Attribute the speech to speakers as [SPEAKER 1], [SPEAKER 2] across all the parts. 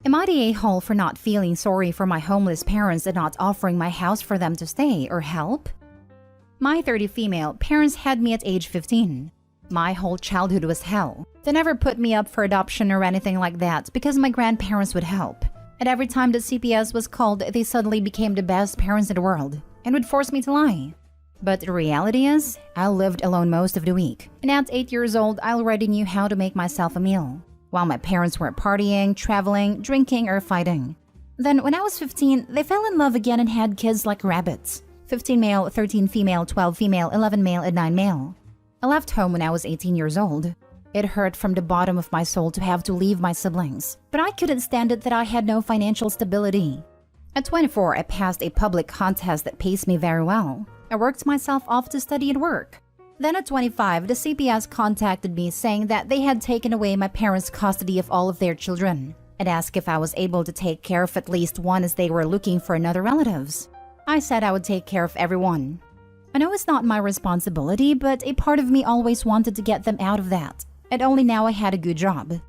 [SPEAKER 1] Am I the a-hole for not feeling sorry for my homeless parents and not offering my house for them to stay or help? My 30 female parents had me at age 15. My whole childhood was hell. They never put me up for adoption or anything like that because my grandparents would help. And every time the CPS was called, they suddenly became the best parents in the world and would force me to lie. But the reality is, I lived alone most of the week. And at 8 years old, I already knew how to make myself a meal, while my parents were partying, traveling, drinking, or fighting. Then when I was 15, they fell in love again and had kids like rabbits. 15 male, 13 female, 12 female, 11 male, and 9 male. I left home when I was 18 years old. It hurt from the bottom of my soul to have to leave my siblings, but I couldn't stand it that I had no financial stability. At 24, I passed a public contest that pays me very well. I worked myself off to study and work. Then at 25, the CPS contacted me saying that they had taken away my parents' custody of all of their children and asked if I was able to take care of at least one as they were looking for another relatives. I said I would take care of everyone. I know it's not my responsibility, but a part of me always wanted to get them out of that. And only now I had a good job.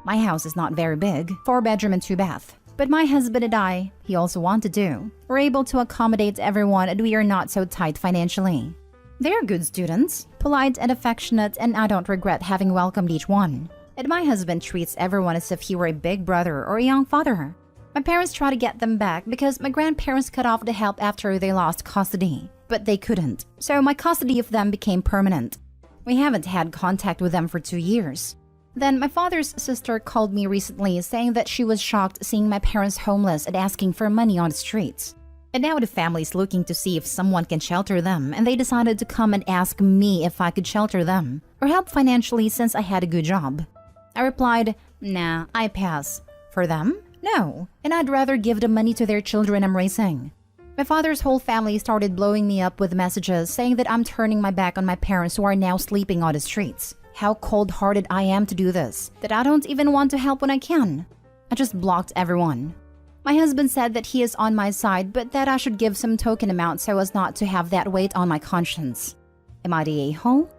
[SPEAKER 1] My house is not very big, 4-bedroom and 2-bath. But my husband and I, he also wanted to, were able to accommodate everyone and we are not so tight financially. They are good students, polite and affectionate, and I don't regret having welcomed each one. And my husband treats everyone as if he were a big brother or a young father. My parents try to get them back because my grandparents cut off the help after they lost custody, but they couldn't. So my custody of them became permanent. We haven't had contact with them for 2 years. Then my father's sister called me recently saying that she was shocked seeing my parents homeless and asking for money on the streets. And now the family's looking to see if someone can shelter them, and they decided to come and ask me if I could shelter them or help financially since I had a good job. I replied, "Nah, I pass." For them? No, and I'd rather give the money to their children I'm raising. My father's whole family started blowing me up with messages saying that I'm turning my back on my parents who are now sleeping on the streets. How cold-hearted I am to do this, that I don't even want to help when I can. I just blocked everyone. My husband said that he is on my side, but that I should give some token amount so as not to have that weight on my conscience. Am I the a-hole?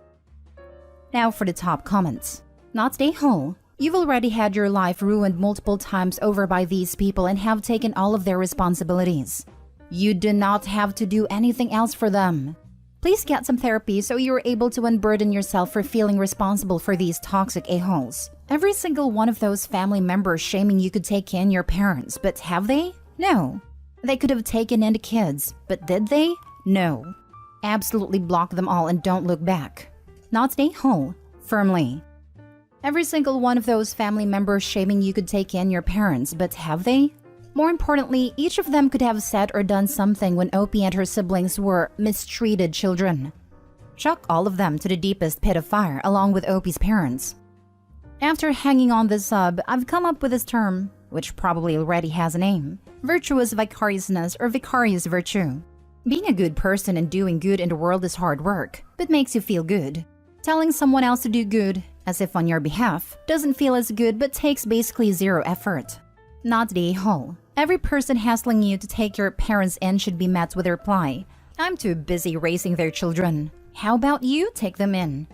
[SPEAKER 1] Now for the top comments. Not the a-hole. You've already had your life ruined multiple times over by these people and have taken all of their responsibilities. You do not have to do anything else for them. Please get some therapy so you're able to unburden yourself for feeling responsible for these toxic a-holes. Every single one of those family members shaming you could take in your parents, but have they? No. They could have taken in the kids, but did they? No. Absolutely block them all and don't look back. Not the a-hole. Firmly. Every single one of those family members shaming you could take in your parents, but have they? More importantly, each of them could have said or done something when Opie and her siblings were mistreated children. Chuck all of them to the deepest pit of fire along with Opie's parents. After hanging on this sub, I've come up with this term, which probably already has a name: virtuous vicariousness or vicarious virtue. Being a good person and doing good in the world is hard work, but makes you feel good. Telling someone else to do good, as if on your behalf, doesn't feel as good but takes basically zero effort. Not the a-hole. Every person hassling you to take your parents in should be met with a reply, "I'm too busy raising their children. How about you take them in?"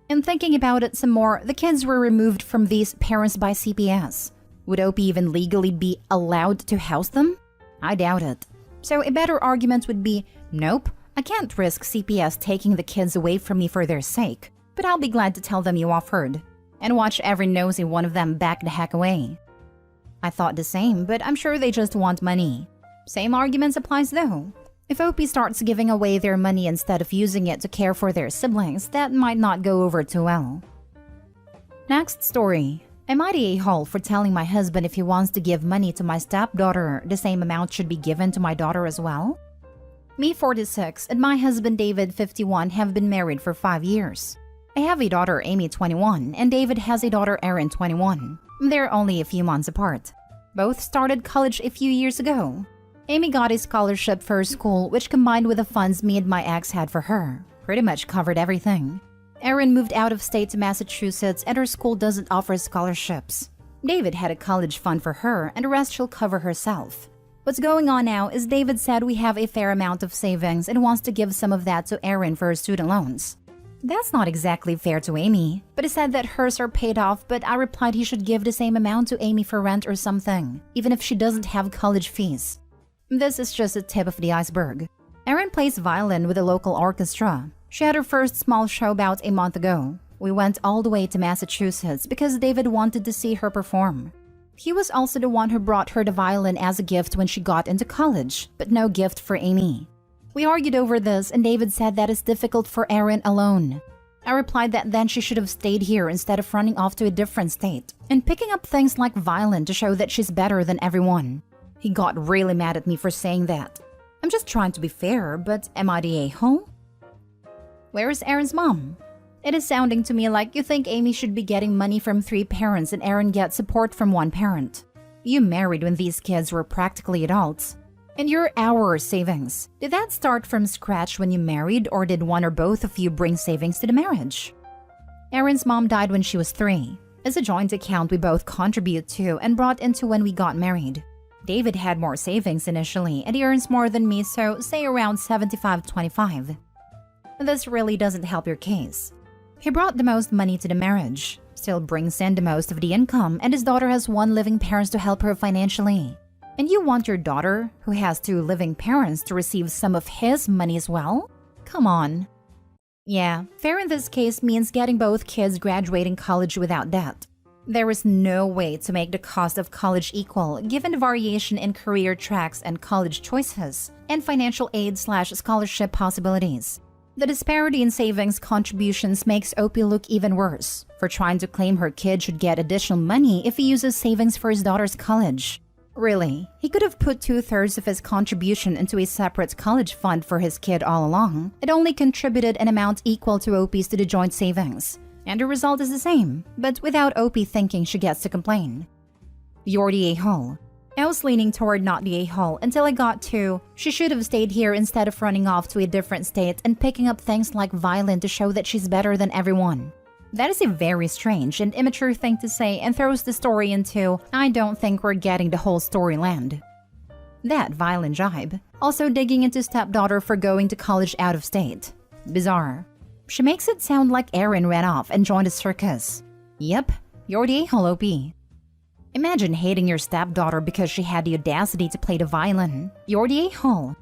[SPEAKER 1] In thinking about it some more, the kids were removed from these parents by CPS. Would Opie even legally be allowed to house them? I doubt it. So a better argument would be, nope, I can't risk CPS taking the kids away from me for their sake, but I'll be glad to tell them you offered, and watch every nosy one of them back the heck away. I thought the same, but I'm sure they just want money. Same arguments applies though. If Opie starts giving away their money instead of using it to care for their siblings, that might not go over too well. Next story. Am I the a-hole for telling my husband if he wants to give money to my stepdaughter, the same amount should be given to my daughter as well? Me, 46, and my husband David, 51, have been married for 5 years. I have a daughter, Amy, 21, and David has a daughter, Erin, 21. They're only a few months apart. Both started college a few years ago. Amy got a scholarship for her school, which combined with the funds me and my ex had for her, pretty much covered everything. Erin moved out of state to Massachusetts and her school doesn't offer scholarships. David had a college fund for her and the rest she'll cover herself. What's going on now is David said we have a fair amount of savings and wants to give some of that to Erin for her student loans. That's not exactly fair to Amy, but he said that hers are paid off, but I replied he should give the same amount to Amy for rent or something, even if she doesn't have college fees. This is just the tip of the iceberg. Erin plays violin with a local orchestra. She had her first small show about a month ago. We went all the way to Massachusetts because David wanted to see her perform. He was also the one who brought her the violin as a gift when she got into college, but no gift for Amy. We argued over this and David said that it's difficult for Erin alone. I replied that then she should have stayed here instead of running off to a different state and picking up things like violin to show that she's better than everyone. He got really mad at me for saying that. I'm just trying to be fair, but am I the a-hole? Where is Erin's mom? It is sounding to me like you think Amy should be getting money from 3 parents and Erin gets support from 1 parent. You married when these kids were practically adults. And your our savings, did that start from scratch when you married, or did one or both of you bring savings to the marriage? Erin's mom died when she was 3. It's a joint account we both contribute to and brought into when we got married. David had more savings initially, and he earns more than me, so say around 75-25. This really doesn't help your case. He brought the most money to the marriage, still brings in the most of the income, and his daughter has 1 living parent to help her financially. And you want your daughter, who has 2 living parents, to receive some of his money as well? Come on. Yeah, fair in this case means getting both kids graduating college without debt. There is no way to make the cost of college equal given the variation in career tracks and college choices and financial aid/scholarship possibilities. The disparity in savings contributions makes Opie look even worse for trying to claim her kid should get additional money if he uses savings for his daughter's college. Really, he could have put 2/3 of his contribution into a separate college fund for his kid all along. It only contributed an amount equal to Opie's to the joint savings. And the result is the same, but without Opie thinking she gets to complain. You're the a-hole. I was leaning toward not the a-hole until I got to, she should have stayed here instead of running off to a different state and picking up things like violin to show that she's better than everyone. That is a very strange and immature thing to say and throws the story into, I don't think we're getting the whole story land. That violin jibe. Also digging into stepdaughter for going to college out of state. Bizarre. She makes it sound like Erin ran off and joined a circus. Yep, you're the a-hole, OP. Imagine hating your stepdaughter because she had the audacity to play the violin. You're the a-hole.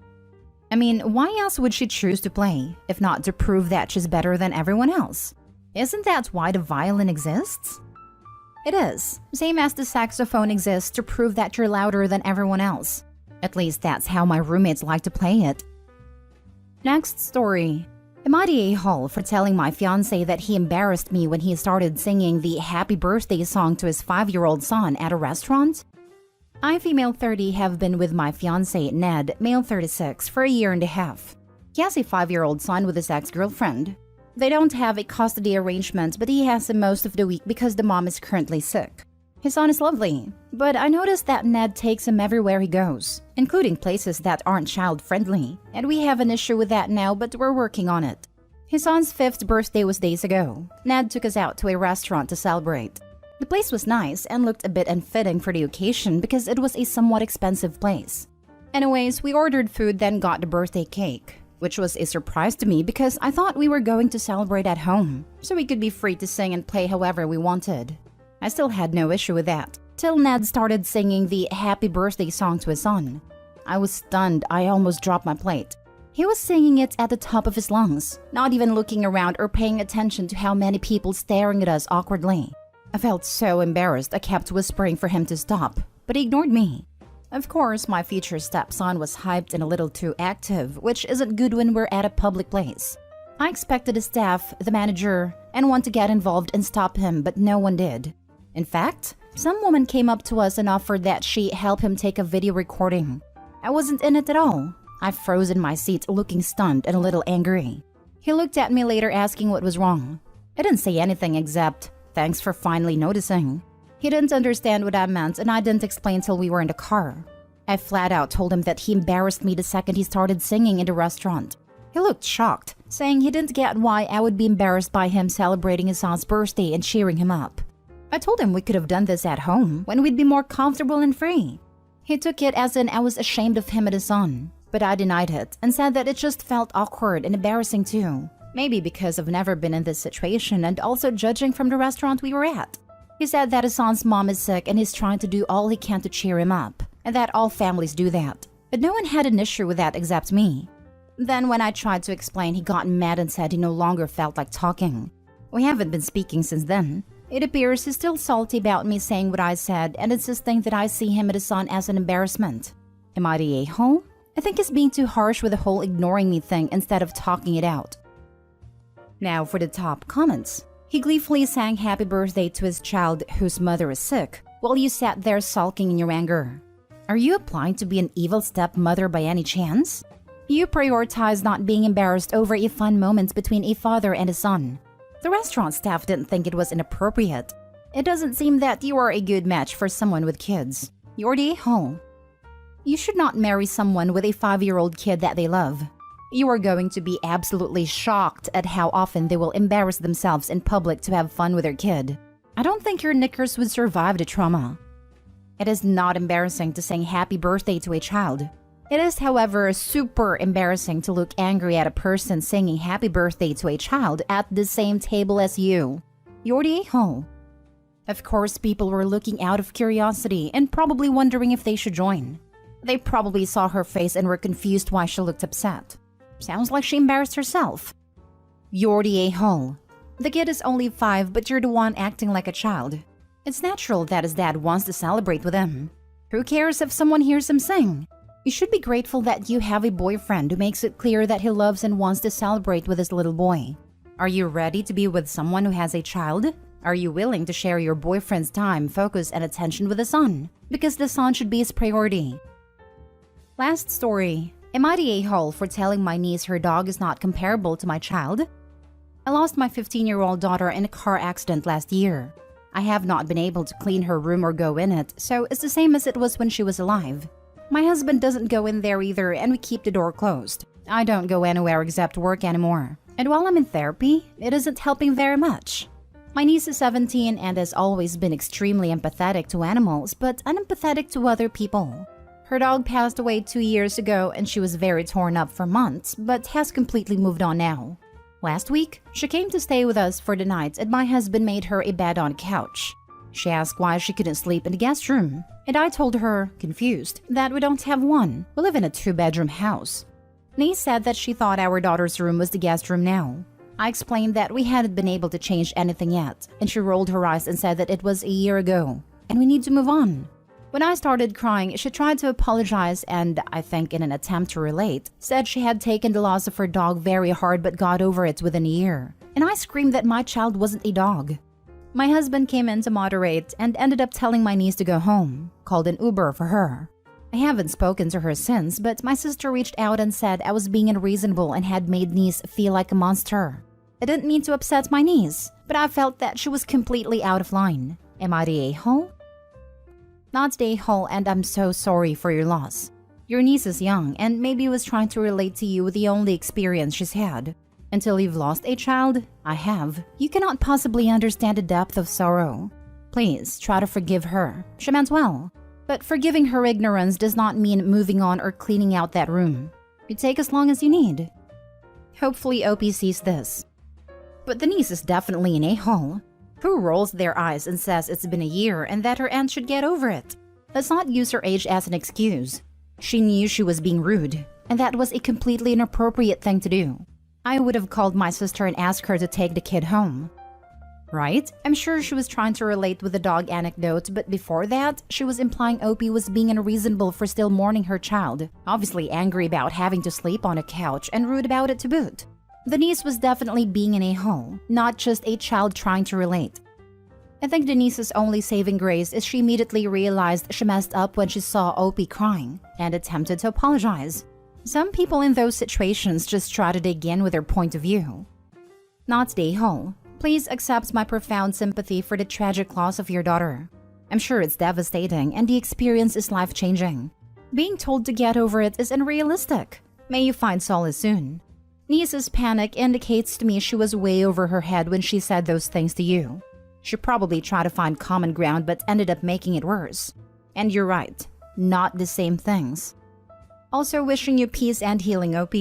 [SPEAKER 1] I mean, why else would she choose to play, if not to prove that she's better than everyone else? Isn't that why the violin exists? It is, same as the saxophone exists to prove that you're louder than everyone else. At least that's how my roommates like to play it. Next story. Am I the a-hole for telling my fiancé that he embarrassed me when he started singing the happy birthday song to his 5-year-old son at a restaurant? I, female 30, have been with my fiancé, Ned, male 36, for a year and a half. He has a 5-year-old son with his ex-girlfriend. They don't have a custody arrangement, but he has him most of the week because the mom is currently sick. His son is lovely, but I noticed that Ned takes him everywhere he goes, including places that aren't child-friendly, and we have an issue with that now, but we're working on it. His son's 5th birthday was days ago. Ned took us out to a restaurant to celebrate. The place was nice and looked a bit unfitting for the occasion because it was a somewhat expensive place. Anyways, we ordered food, then got the birthday cake, which was a surprise to me because I thought we were going to celebrate at home, so we could be free to sing and play however we wanted. I still had no issue with that, till Ned started singing the happy birthday song to his son. I was stunned. I almost dropped my plate. He was singing it at the top of his lungs, not even looking around or paying attention to how many people staring at us awkwardly. I felt so embarrassed I kept whispering for him to stop, but he ignored me. Of course, my future stepson was hyped and a little too active, which isn't good when we're at a public place. I expected the staff, the manager, and one to get involved and stop him, but no one did. In fact, some woman came up to us and offered that she help him take a video recording. I wasn't in it at all. I froze in my seat, looking stunned and a little angry. He looked at me later asking what was wrong. I didn't say anything except, thanks for finally noticing. He didn't understand what I meant and I didn't explain till we were in the car. I flat out told him that he embarrassed me the second he started singing in the restaurant. He looked shocked, saying he didn't get why I would be embarrassed by him celebrating his son's birthday and cheering him up. I told him we could have done this at home when we'd be more comfortable and free. He took it as in I was ashamed of him and his son, but I denied it and said that it just felt awkward and embarrassing too. Maybe because I've never been in this situation and also judging from the restaurant we were at. He said that his son's mom is sick and he's trying to do all he can to cheer him up, and that all families do that. But no one had an issue with that except me. Then when I tried to explain, he got mad and said he no longer felt like talking. We haven't been speaking since then. It appears he's still salty about me saying what I said and insisting that I see him and his son as an embarrassment. Am I the a-hole? I think he's being too harsh with the whole ignoring me thing instead of talking it out. Now for the top comments. He gleefully sang happy birthday to his child whose mother is sick, while you sat there sulking in your anger. Are you applying to be an evil stepmother by any chance? You prioritize not being embarrassed over a fun moment between a father and a son. The restaurant staff didn't think it was inappropriate. It doesn't seem that you are a good match for someone with kids. You're the a-hole. You should not marry someone with a 5-year-old kid that they love. You are going to be absolutely shocked at how often they will embarrass themselves in public to have fun with their kid. I don't think your knickers would survive the trauma. It is not embarrassing to sing happy birthday to a child. It is, however, super embarrassing to look angry at a person singing happy birthday to a child at the same table as you. You're the a-hole. Of course, people were looking out of curiosity and probably wondering if they should join. They probably saw her face and were confused why she looked upset. Sounds like she embarrassed herself. You're the a-hole. The kid is only 5, but you're the one acting like a child. It's natural that his dad wants to celebrate with him. Who cares if someone hears him sing? You should be grateful that you have a boyfriend who makes it clear that he loves and wants to celebrate with his little boy. Are you ready to be with someone who has a child? Are you willing to share your boyfriend's time, focus, and attention with the son? Because the son should be his priority. Last story. Am I the a-hole for telling my niece her dog is not comparable to my child? I lost my 15-year-old daughter in a car accident last year. I have not been able to clean her room or go in it, so it's the same as it was when she was alive. My husband doesn't go in there either, and we keep the door closed. I don't go anywhere except work anymore. And while I'm in therapy, it isn't helping very much. My niece is 17 and has always been extremely empathetic to animals, but unempathetic to other people. Her dog passed away 2 years ago and she was very torn up for months, but has completely moved on now. Last week, she came to stay with us for the night and my husband made her a bed on a couch. She asked why she couldn't sleep in the guest room, and I told her, confused, that we don't have one. We live in a 2-bedroom house. Niece said that she thought our daughter's room was the guest room now. I explained that we hadn't been able to change anything yet, and she rolled her eyes and said that it was a year ago, and we need to move on. When I started crying, she tried to apologize and, I think in an attempt to relate, said she had taken the loss of her dog very hard but got over it within a year. And I screamed that my child wasn't a dog. My husband came in to moderate and ended up telling my niece to go home, called an Uber for her. I haven't spoken to her since, but my sister reached out and said I was being unreasonable and had made niece feel like a monster. I didn't mean to upset my niece, but I felt that she was completely out of line. Am I the a-hole? Not the a-hole, and I'm so sorry for your loss. Your niece is young and maybe was trying to relate to you with the only experience she's had. Until you've lost a child, I have. You cannot possibly understand the depth of sorrow. Please try to forgive her. She meant well. But forgiving her ignorance does not mean moving on or cleaning out that room. You take as long as you need. Hopefully OP sees this. But the niece is definitely an a-hole. Who rolls their eyes and says it's been a year and that her aunt should get over it? Let's not use her age as an excuse. She knew she was being rude, and that was a completely inappropriate thing to do. I would have called my sister and asked her to take the kid home. Right? I'm sure she was trying to relate with the dog anecdote, but before that, she was implying Opie was being unreasonable for still mourning her child, obviously angry about having to sleep on a couch and rude about it to boot. The niece was definitely being an a-hole, not just a child trying to relate. I think the niece's only saving grace is she immediately realized she messed up when she saw Opie crying and attempted to apologize. Some people in those situations just try to dig in with their point of view. Not the a-hole. Please accept my profound sympathy for the tragic loss of your daughter. I'm sure it's devastating and the experience is life-changing. Being told to get over it is unrealistic. May you find solace soon. Niece's panic indicates to me she was way over her head when she said those things to you. She probably tried to find common ground but ended up making it worse. And you're right, not the same things. Also wishing you peace and healing, OP.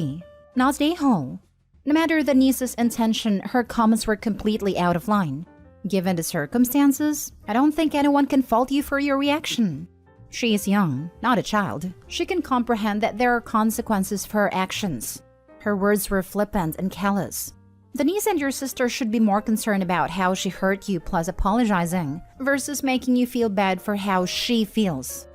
[SPEAKER 1] Not the a-hole. No matter the niece's intention, her comments were completely out of line. Given the circumstances, I don't think anyone can fault you for your reaction. She is young, not a child. She can comprehend that there are consequences for her actions. Her words were flippant and callous. The niece and your sister should be more concerned about how she hurt you plus apologizing, versus making you feel bad for how she feels.